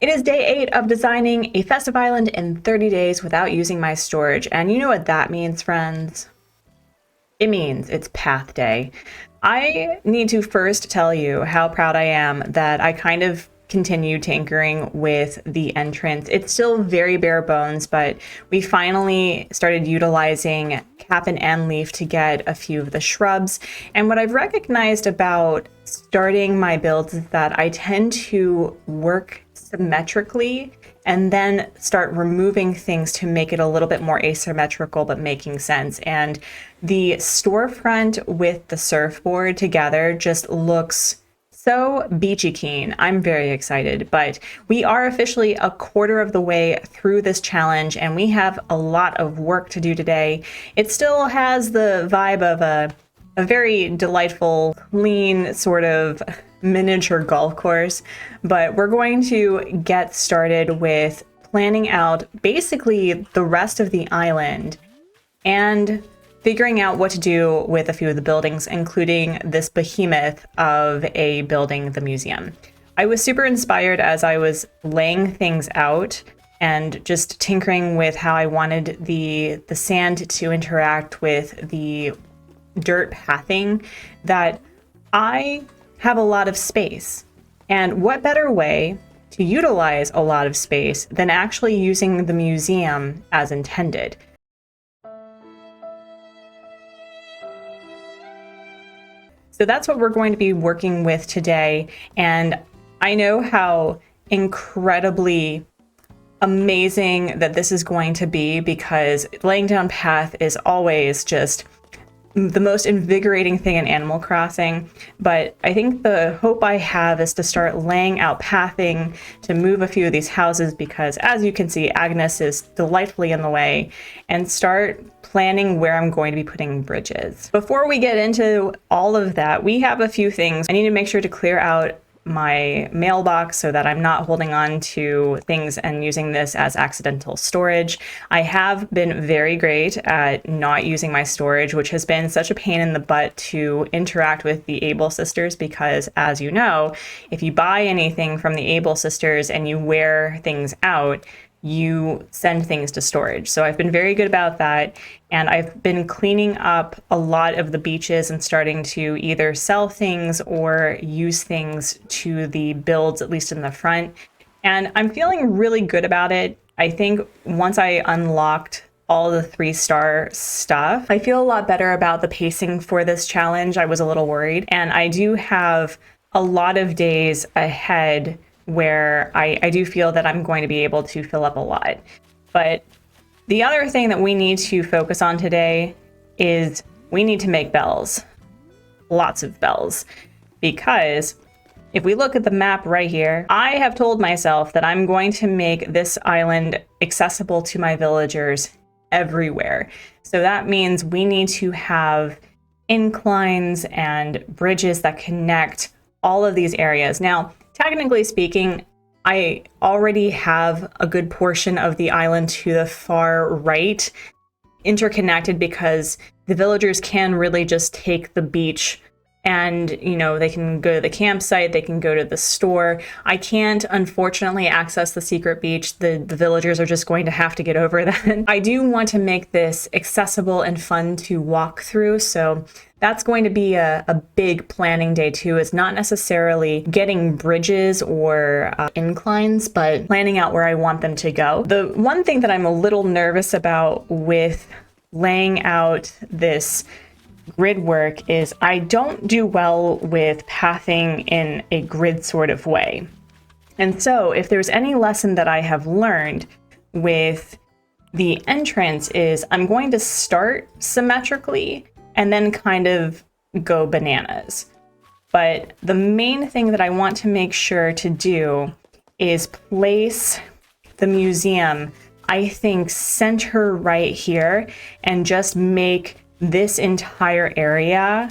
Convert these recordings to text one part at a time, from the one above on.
It is day 8 of designing a Festive Island in 30 days without using my storage, and you know what that means, friends? It means it's path day. I need to first tell you how proud I am that I kind of continue tinkering with the entrance. It's still very bare bones, but we finally started utilizing cap and end leaf to get a few of the shrubs. And what I've recognized about starting my builds is that I tend to work symmetrically and then start removing things to make it a little bit more asymmetrical but making sense. And the storefront with the surfboard together just looks so beachy keen. I'm very excited, but we are officially a quarter of the way through this challenge and we have a lot of work to do today. It still has the vibe of a very delightful, clean sort of miniature golf course, but we're going to get started with planning out basically the rest of the island and figuring out what to do with a few of the buildings, including this behemoth of a building, the museum. I was super inspired as I was laying things out and just tinkering with how I wanted the sand to interact with the dirt pathing, that I have a lot of space. And what better way to utilize a lot of space than actually using the museum as intended? So that's what we're going to be working with today. And I know how incredibly amazing that this is going to be, because laying down path is always just the most invigorating thing in Animal Crossing. But I think the hope I have is to start laying out pathing to move a few of these houses, because as you can see, Agnes is delightfully in the way, and start planning where I'm going to be putting bridges. Before we get into all of that, we have a few things. I need to make sure to clear out my mailbox so that I'm not holding on to things and using this as accidental storage. I have been very great at not using my storage, which has been such a pain in the butt to interact with the Able sisters, because as you know, if you buy anything from the Able sisters and you wear things out, you send things to storage. So I've been very good about that. And I've been cleaning up a lot of the beaches and starting to either sell things or use things to the builds, at least in the front. And I'm feeling really good about it. I think once I unlocked all the 3-star stuff, I feel a lot better about the pacing for this challenge. I was a little worried. And I do have a lot of days ahead where I do feel that I'm going to be able to fill up a lot. But the other thing that we need to focus on today is we need to make bells. Lots of bells. Because if we look at the map right here, I have told myself that I'm going to make this island accessible to my villagers everywhere. So that means we need to have inclines and bridges that connect all of these areas. Now, technically speaking, I already have a good portion of the island to the far right interconnected, because the villagers can really just take the beach and, you know, they can go to the campsite, they can go to the store. I can't, unfortunately, access the secret beach. The villagers are just going to have to get over that. I do want to make this accessible and fun to walk through, so that's going to be a big planning day too. It's not necessarily getting bridges or inclines, but planning out where I want them to go. The one thing that I'm a little nervous about with laying out this grid work is I don't do well with pathing in a grid sort of way. And so if there's any lesson that I have learned with the entrance is I'm going to start symmetrically and then kind of go bananas. But the main thing that I want to make sure to do is place the museum, I think, center right here, and just make this entire area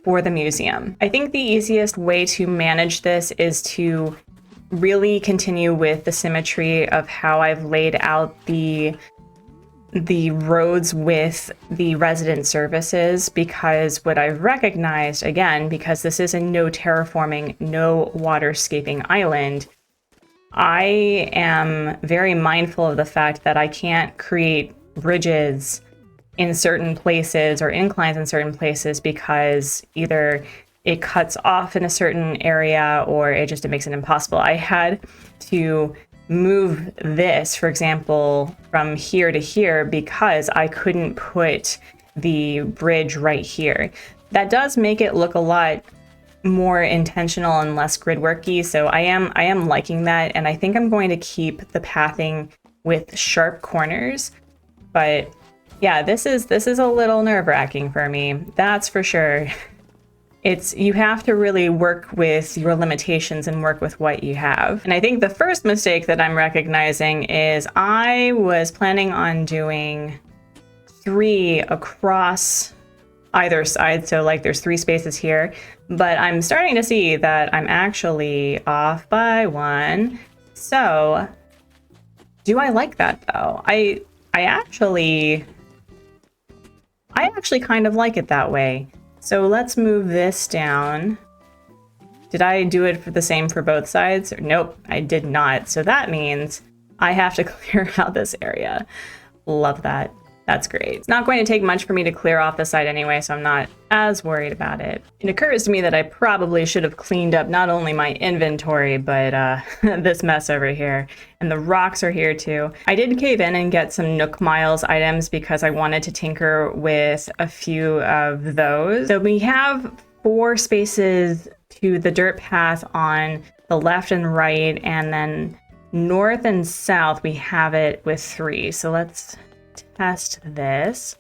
for the museum. I think the easiest way to manage this is to really continue with the symmetry of how I've laid out the roads with the resident services, because what I've recognized, again, because this is a no terraforming, no waterscaping island, I am very mindful of the fact that I can't create bridges in certain places or inclines in certain places because either it cuts off in a certain area or it makes it impossible. I had to move this, for example, from here to here because I couldn't put the bridge right here. That does make it look a lot more intentional and less grid worky, so I am liking that, and I think I'm going to keep the pathing with sharp corners. But yeah, this is a little nerve-wracking for me, that's for sure. You have to really work with your limitations and work with what you have. And I think the first mistake that I'm recognizing is I was planning on doing 3 across either side, so like there's 3 spaces here, but I'm starting to see that I'm actually off by 1. So do I like that though? I actually kind of like it that way. So let's move this down. Did I do it for the same for both sides? Nope, I did not. So that means I have to clear out this area. Love that. That's great. It's not going to take much for me to clear off the side anyway, so I'm not as worried about it. It occurs to me that I probably should have cleaned up not only my inventory, but this mess over here. And the rocks are here too. I did cave in and get some Nook Miles items because I wanted to tinker with a few of those. So we have 4 spaces to the dirt path on the left and right, and then north and south we have it with 3. So let's test this.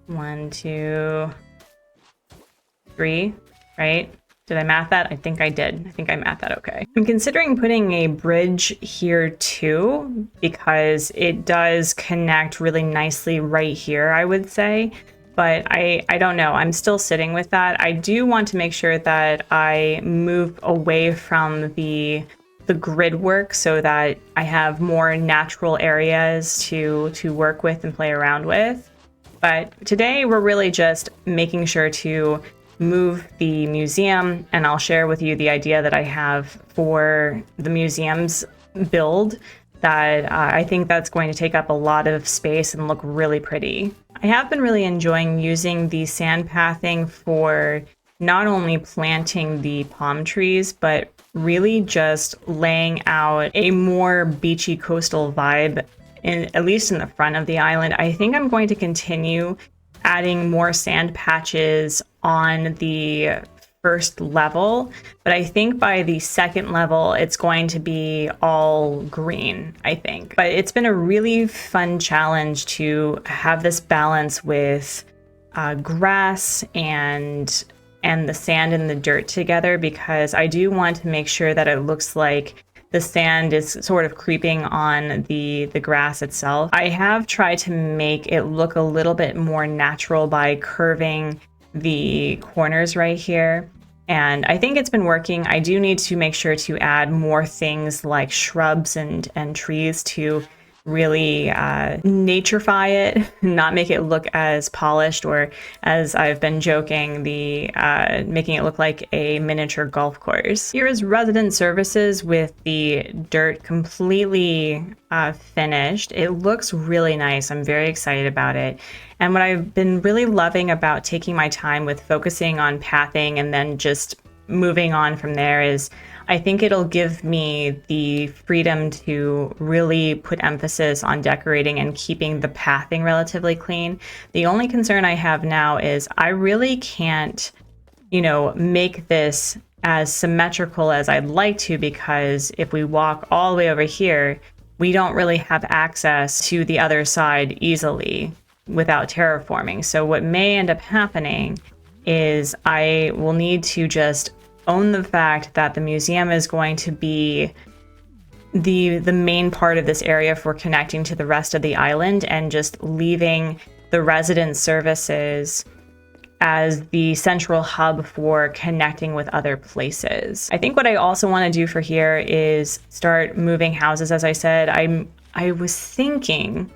1, 2, 3, right? Did I math that? I think I did. I think I mathed that okay. I'm considering putting a bridge here too, because it does connect really nicely right here, I would say. But I don't know. I'm still sitting with that. I do want to make sure that I move away from the grid work so that I have more natural areas to work with and play around with. But today we're really just making sure to move the museum, and I'll share with you the idea that I have for the museum's build that I think that's going to take up a lot of space and look really pretty. I have been really enjoying using the sand pathing for not only planting the palm trees, but really just laying out a more beachy coastal vibe, at least in the front of the island. I think I'm going to continue adding more sand patches on the first level, but I think by the second level, it's going to be all green, I think. But it's been a really fun challenge to have this balance with grass and the sand and the dirt together, because I do want to make sure that it looks like the sand is sort of creeping on the grass itself. I have tried to make it look a little bit more natural by curving the corners right here, and I think it's been working. I do need to make sure to add more things like shrubs and trees to really naturefy it, not make it look as polished, or as I've been joking, making it look like a miniature golf course. Here is resident services with the dirt completely finished. It looks really nice. I'm very excited about it. And what I've been really loving about taking my time with focusing on pathing and then just moving on from there is I think it'll give me the freedom to really put emphasis on decorating and keeping the pathing relatively clean. The only concern I have now is I really can't, make this as symmetrical as I'd like to, because if we walk all the way over here, we don't really have access to the other side easily without terraforming. So what may end up happening is I will need to just own the fact that the museum is going to be the main part of this area for connecting to the rest of the island, and just leaving the resident services as the central hub for connecting with other places. I think what I also want to do for here is start moving houses. As I said, I was thinking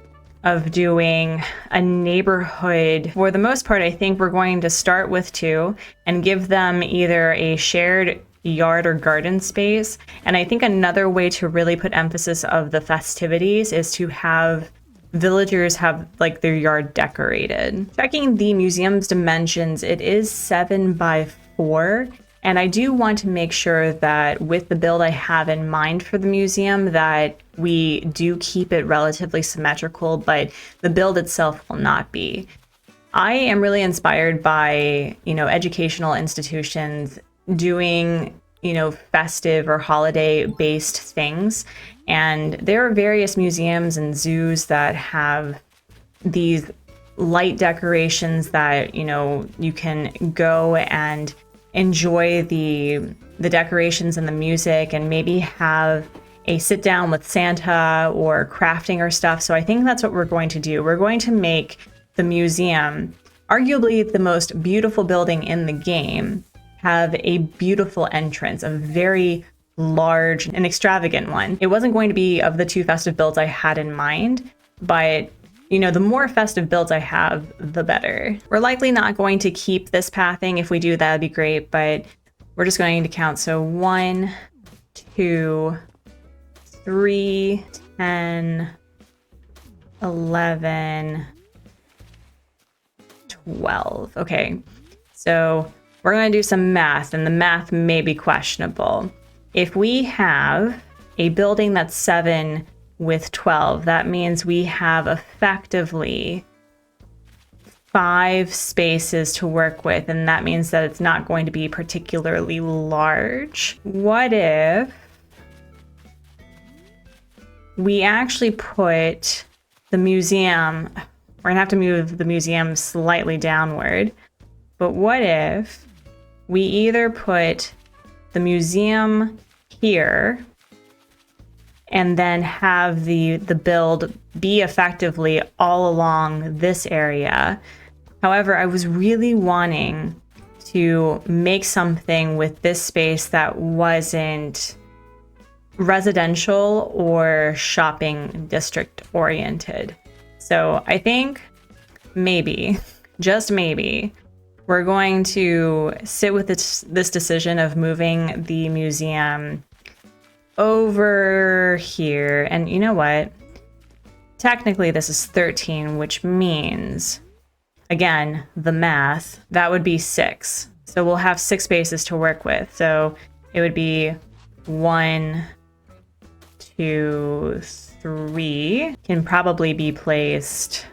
of doing a neighborhood. For the most part, I think we're going to start with 2 and give them either a shared yard or garden space. And I think another way to really put emphasis of the festivities is to have villagers have like their yard decorated. Checking the museum's dimensions, it is 7 by 4. And I do want to make sure that with the build I have in mind for the museum that we do keep it relatively symmetrical, but the build itself will not be. I am really inspired by, educational institutions doing, festive or holiday based things. And there are various museums and zoos that have these light decorations that, you can go and enjoy the decorations and the music and maybe have a sit down with Santa or crafting or stuff. So I think that's what we're going to do. We're going to make the museum, arguably the most beautiful building in the game, have a beautiful entrance, a very large and extravagant one. It wasn't going to be of the 2 festive builds I had in mind, but the more festive builds I have, the better. We're likely not going to keep this pathing. If we do, that'd be great, but we're just going to count. So 1, 2, 3, 10, 11, 12. Okay, so we're going to do some math, and the math may be questionable. If we have a building that's 7 with 12, that means we have effectively 5 spaces to work with, and that means that it's not going to be particularly large. What if we actually put the museum, we're gonna have to move the museum slightly downward, but what if we either put the museum here and then have the build be effectively all along this area. However, I was really wanting to make something with this space that wasn't residential or shopping district oriented. So I think maybe, just maybe, we're going to sit with this decision of moving the museum over here. And you know what? Technically, this is 13, which means, again, the math, that would be 6. So we'll have 6 spaces to work with. So it would be 1, 2, 3. Can probably be placed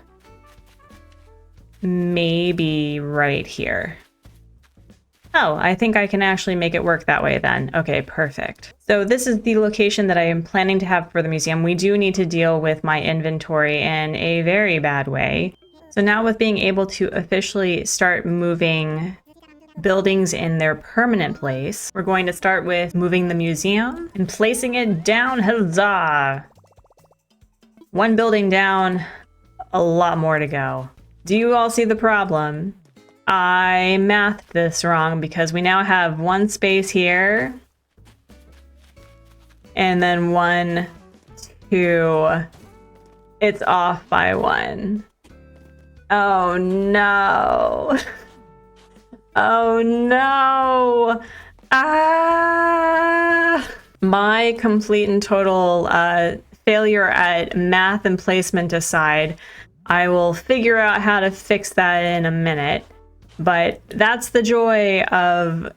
maybe right here. Oh, I think I can actually make it work that way then. Okay, perfect. So this is the location that I am planning to have for the museum. We do need to deal with my inventory in a very bad way. So now with being able to officially start moving buildings in their permanent place, we're going to start with moving the museum and placing it down. Huzzah! 1 building down, a lot more to go. Do you all see the problem? I mathed this wrong because we now have 1 space here and then 1, 2. It's off by 1. Oh no. Oh no. Ah! My complete and total failure at math and placement aside, I will figure out how to fix that in a minute. But that's the joy of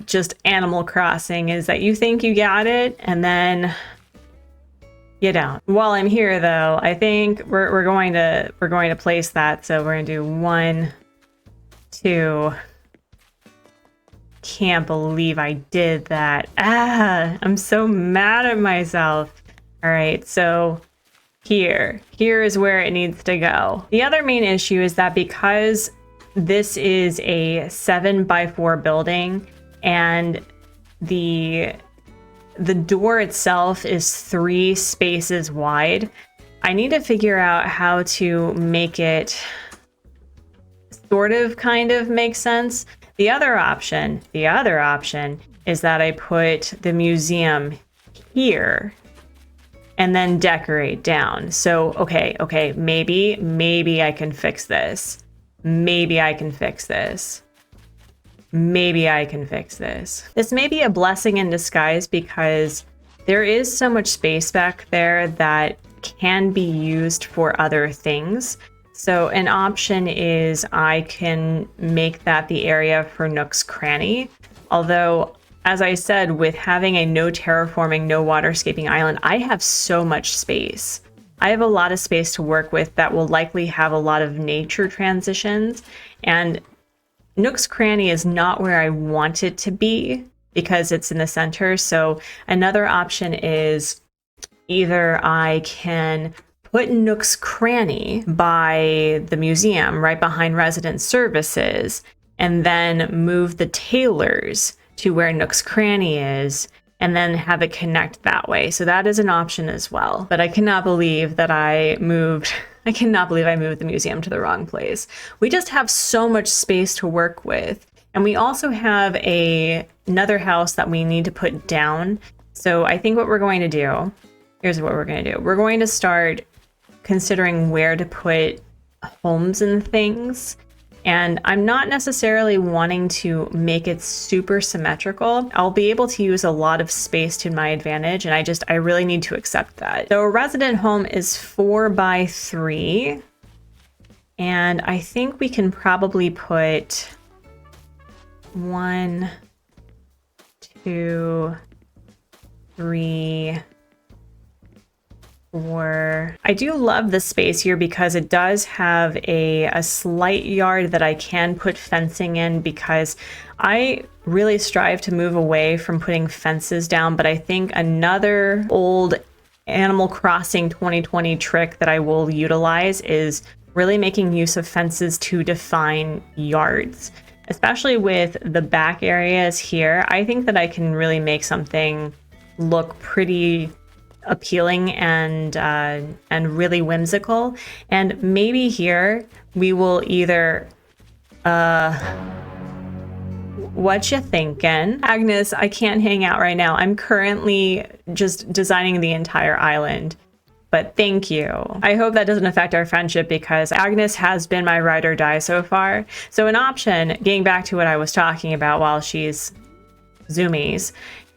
just Animal Crossing, is that you think you got it and then you don't. While I'm here though, I think we're going to place that. So we're gonna do 1, 2. Can't believe I did that. I'm so mad at myself. All right, so here is where it needs to go. The other main issue is that because this is a 7 by 4 building and the door itself is 3 spaces wide, I need to figure out how to make it sort of kind of make sense. The other option is that I put the museum here and then decorate down. So, okay, maybe I can fix this. Maybe I can fix this. maybe I can fix this. This may be a blessing in disguise because there is so much space back there that can be used for other things. So an option is I can make that the area for Nook's Cranny. Although, as I said, with having a no terraforming, no waterscaping island, I have so much space. I have a lot of space to work with that will likely have a lot of nature transitions. And Nook's Cranny is not where I want it to be because it's in the center. So another option is either I can put Nook's Cranny by the museum, right behind resident services, and then move the tailors to where Nook's Cranny is, and then have it connect that way. So that is an option as well. But I cannot believe that I moved the museum to the wrong place. We just have so much space to work with. And we also have another house that we need to put down. So I think what we're going to do, here's what we're going to do. We're going to start considering where to put homes and things. And I'm not necessarily wanting to make it super symmetrical. I'll be able to use a lot of space to my advantage, and I really need to accept that. So a resident home is 4 by 3. And I think we can probably put 1, 2, 3, 4. I do love the space here because it does have a slight yard that I can put fencing in, because I really strive to move away from putting fences down. But I think another old Animal Crossing 2020 trick that I will utilize is really making use of fences to define yards, especially with the back areas here. I think that I can really make something look pretty appealing and really whimsical. And maybe here we will either what you thinking? Agnes, I can't hang out right now. I'm currently just designing the entire island. But thank you. I hope that doesn't affect our friendship, because Agnes has been my ride or die so far. So an option, getting back to what I was talking about while she's zoomies,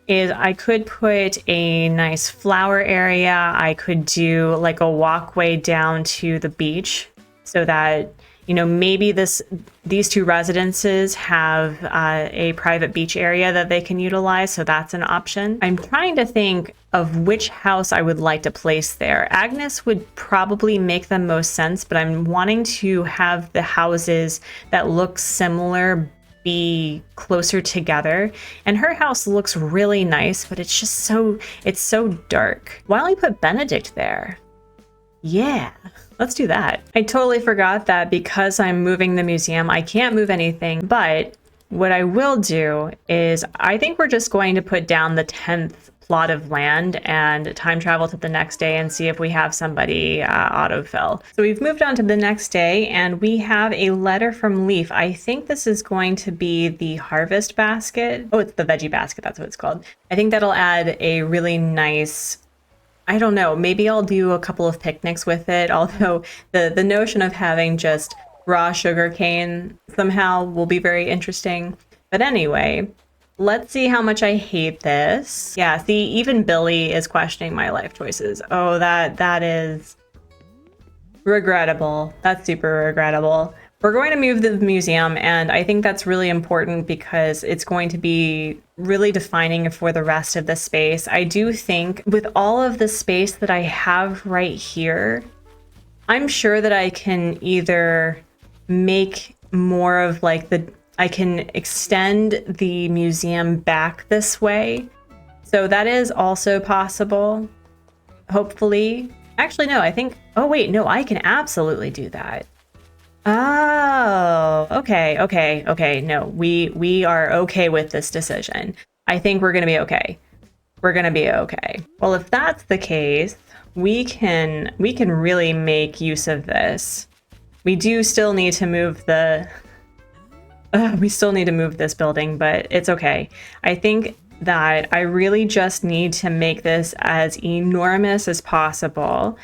is I could put a nice flower area. I could do like a walkway down to the beach so that, you know, maybe these two residences have a private beach area that they can utilize. So that's an option. I'm trying to think of which house I would like to place there. Agnes would probably make the most sense, but I'm wanting to have the houses that look similar be closer together. And her house looks really nice, but it's just it's so dark. Why don't we put Benedict there? Yeah, let's do that. I totally forgot that because I'm moving the museum, I can't move anything, but what I will do is I think we're just going to put down the 10th plot of land and time travel to the next day and see if we have somebody autofill. So we've moved on to the next day and we have a letter from Leaf. I think this is going to be the harvest basket. Oh, it's the veggie basket. That's what it's called. I think that'll add a really nice, I don't know, maybe I'll do a couple of picnics with it. Although the notion of having just raw sugar cane somehow will be very interesting. But anyway, let's see how much I hate this. Yeah, see, even Billy is questioning my life choices. Oh, that is regrettable. That's super regrettable. We're going to move the museum, and I think that's really important because it's going to be really defining for the rest of the space. I do think with all of the space that I have right here, I'm sure that I can either make more of like I can extend the museum back this way. So that is also possible, hopefully. Actually, no, I think, oh wait, no, I can absolutely do that. Oh, okay. No, we are okay with this decision. I think we're gonna be okay. We're gonna be okay. Well, if that's the case, we can really make use of this. We do still need to move this building, but it's okay. I think that I really just need to make this as enormous as possible.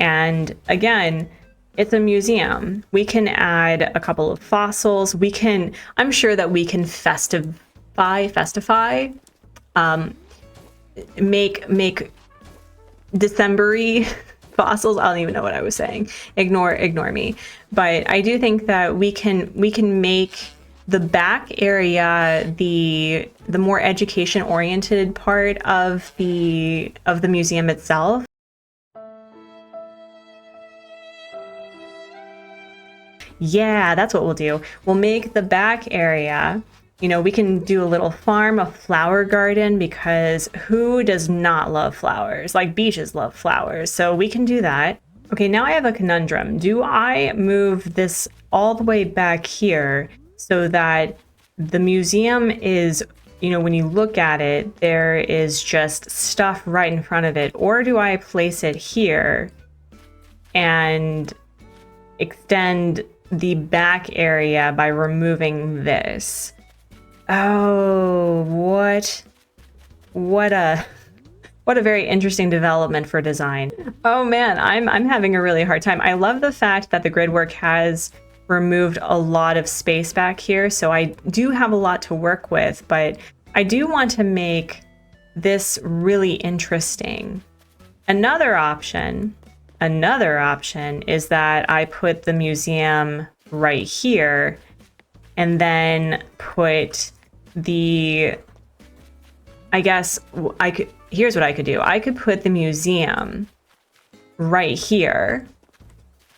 And again, It's a museum. We can add a couple of fossils. I'm sure that we can festify, make December-y fossils. I don't even know what I was saying. Ignore me. But I do think that we can make the back area the more education-oriented part of the museum itself. Yeah, that's what we'll do. We'll make the back area, we can do a little farm, a flower garden, because who does not love flowers? Like beaches love flowers, so we can do that. Okay, now I have a conundrum. Do I move this all the way back here so that the museum is, when you look at it, there is just stuff right in front of it? Or do I place it here and extend the back area by removing this? Oh, what a very interesting development for design. Oh man, I'm having a really hard time. I love the fact that the grid work has removed a lot of space back here, so I do have a lot to work with, but I do want to make this really interesting. Another option is that I put the museum right here and then put here's what I could do. I could put the museum right here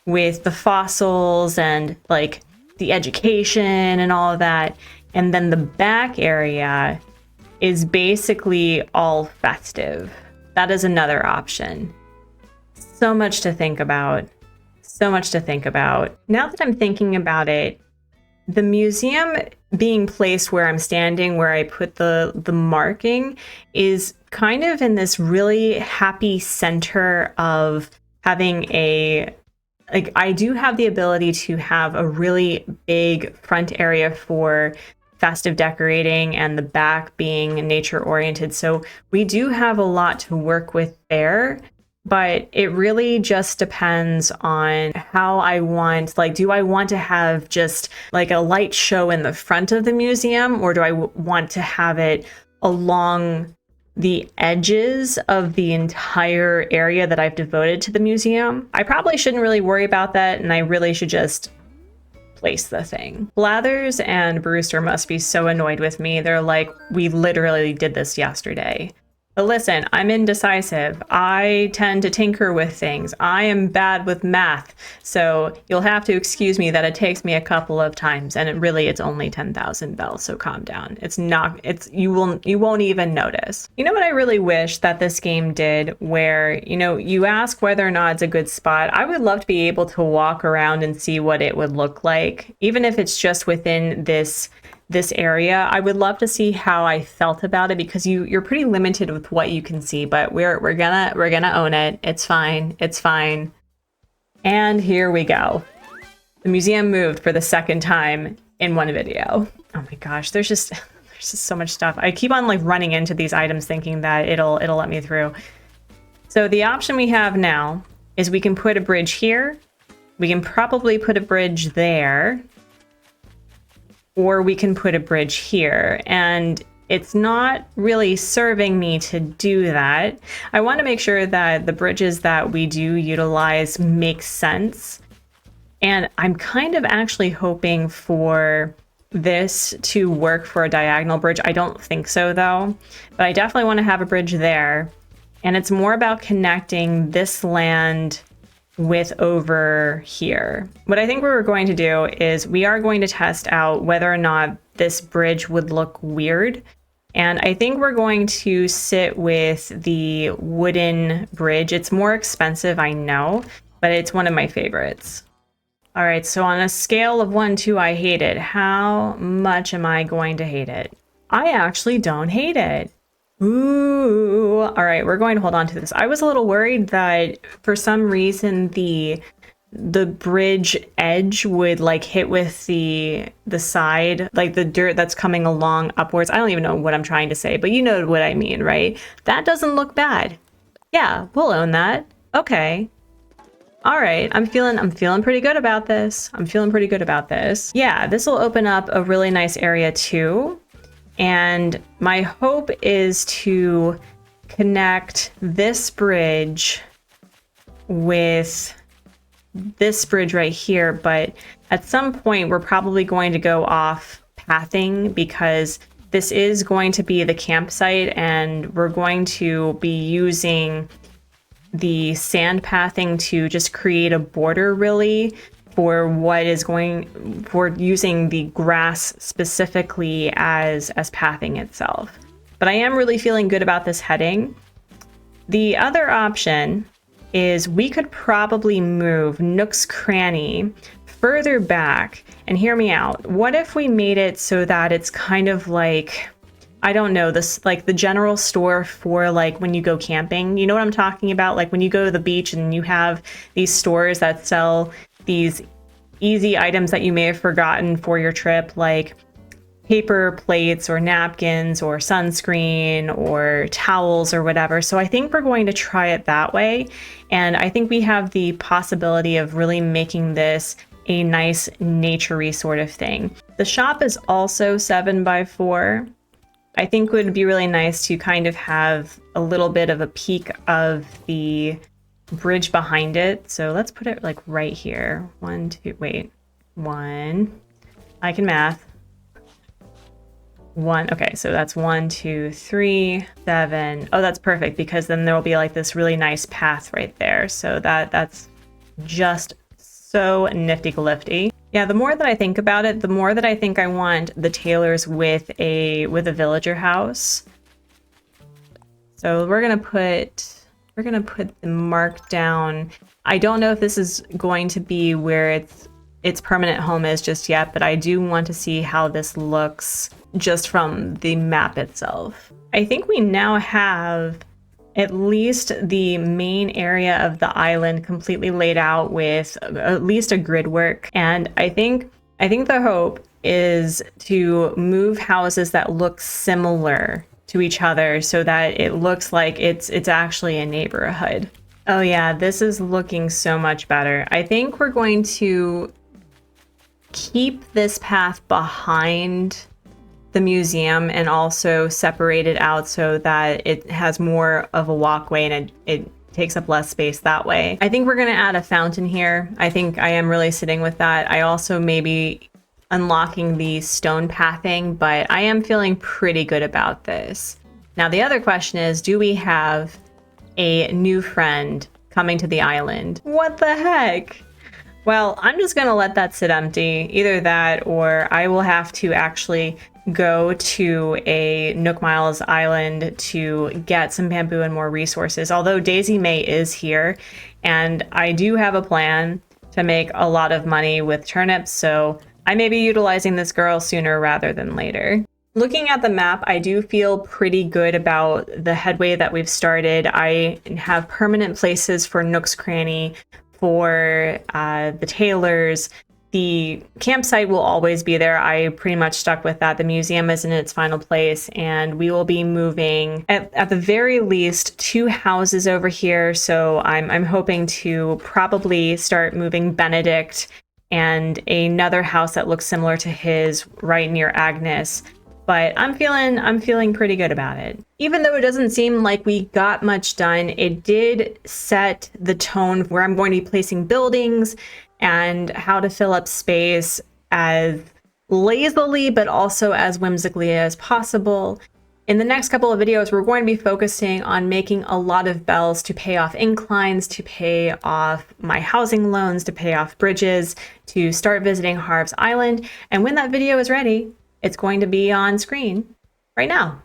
with the fossils and like the education and all of that. And then the back area is basically all festive. That is another option. So much to think about. So much to think about. Now that I'm thinking about it, the museum being placed where I'm standing, where I put the marking, is kind of in this really happy center of having I do have the ability to have a really big front area for festive decorating and the back being nature oriented. So we do have a lot to work with there. But it really just depends on how I want, do I want to have just like a light show in the front of the museum, or do I want to have it along the edges of the entire area that I've devoted to the museum? I probably shouldn't really worry about that, and I really should just place the thing. Blathers and Brewster must be so annoyed with me. They're like, we literally did this yesterday. But listen, I'm indecisive. I tend to tinker with things. I am bad with math. So you'll have to excuse me that it takes me a couple of times, and it's only 10,000 bells, so calm down. You won't even notice. You know what I really wish that this game did, where, you ask whether or not it's a good spot. I would love to be able to walk around and see what it would look like, even if it's just within this area. I would love to see how I felt about it, because you're pretty limited with what you can see, but we're gonna own it. It's fine. It's fine. And here we go. The museum moved for the second time in one video. Oh my gosh, there's just so much stuff. I keep on running into these items thinking that it'll let me through. So the option we have now is we can put a bridge here. We can probably put a bridge there. Or we can put a bridge here, and it's not really serving me to do that. I want to make sure that the bridges that we do utilize make sense. And I'm kind of actually hoping for this to work for a diagonal bridge. I don't think so though, but I definitely want to have a bridge there. And it's more about connecting this land with over here. What I think we're going to do is we are going to test out whether or not this bridge would look weird. And I think we're going to sit with the wooden bridge. It's more expensive, I know, but it's one of my favorites. All right, so on a scale of 1 to I hate it, how much am I going to hate it? I actually don't hate it. Ooh, all right, we're going to hold on to this. I was a little worried that for some reason the bridge edge would hit with the side, like the dirt that's coming along upwards. I don't even know what I'm trying to say, but you know what I mean, right? That doesn't look bad. Yeah, we'll own that. Okay. All right, I'm feeling pretty good about this. I'm feeling pretty good about this. Yeah, this will open up a really nice area too. And my hope is to connect this bridge with this bridge right here, but at some point we're probably going to go off pathing because this is going to be the campsite and we're going to be using the sand pathing to just create a border really for for using the grass specifically as pathing itself. But I am really feeling good about this heading. The other option is we could probably move Nook's Cranny further back, and hear me out. What if we made it so that it's kind of like, I don't know, this like the general store for like when you go camping. You know what I'm talking about? Like when you go to the beach and you have these stores that sell these easy items that you may have forgotten for your trip, like paper plates or napkins or sunscreen or towels or whatever. So I think we're going to try it that way. And I think we have the possibility of really making this a nice nature-y sort of thing. The shop is also 7x4. I think it would be really nice to kind of have a little bit of a peek of the bridge behind it. So let's put it like right here. 1, 2, wait. 1. I can math. 1. Okay, so that's 1, 2, 3, 7. Oh, that's perfect because then there will be like this really nice path right there. So that's just so nifty-glifty. Yeah, the more that I think about it, the more that I think I want the Taylors with a villager house. So we're gonna put the mark down. I don't know if this is going to be where its permanent home is just yet, but I do want to see how this looks just from the map itself. I think we now have at least the main area of the island completely laid out with at least a grid work. And I think the hope is to move houses that look similar to each other so that it looks like it's actually a neighborhood. Oh yeah, this is looking so much better. I think we're going to keep this path behind the museum and also separate it out so that it has more of a walkway and it takes up less space that way. I think we're going to add a fountain here. I think I am really sitting with that. I also may be unlocking the stone pathing, but I am feeling pretty good about this. Now the other question is, do we have a new friend coming to the island? What the heck? Well, I'm just going to let that sit empty. Either that or I will have to actually go to a Nook Miles island to get some bamboo and more resources. Although Daisy May is here and I do have a plan to make a lot of money with turnips, so I may be utilizing this girl sooner rather than later. Looking at the map, I do feel pretty good about the headway that we've started. I have permanent places for Nook's Cranny, for the Taylors. The campsite will always be there. I pretty much stuck with that. The museum is in its final place, and we will be moving at the very least 2 houses over here. So I'm hoping to probably start moving Benedict and another house that looks similar to his right near Agnes. But I'm feeling pretty good about it. Even though it doesn't seem like we got much done, it did set the tone where I'm going to be placing buildings and how to fill up space as lazily but also as whimsically as possible. In the next couple of videos, we're going to be focusing on making a lot of bells to pay off inclines, to pay off my housing loans, to pay off bridges, to start visiting Harv's Island. And when that video is ready, it's going to be on screen right now.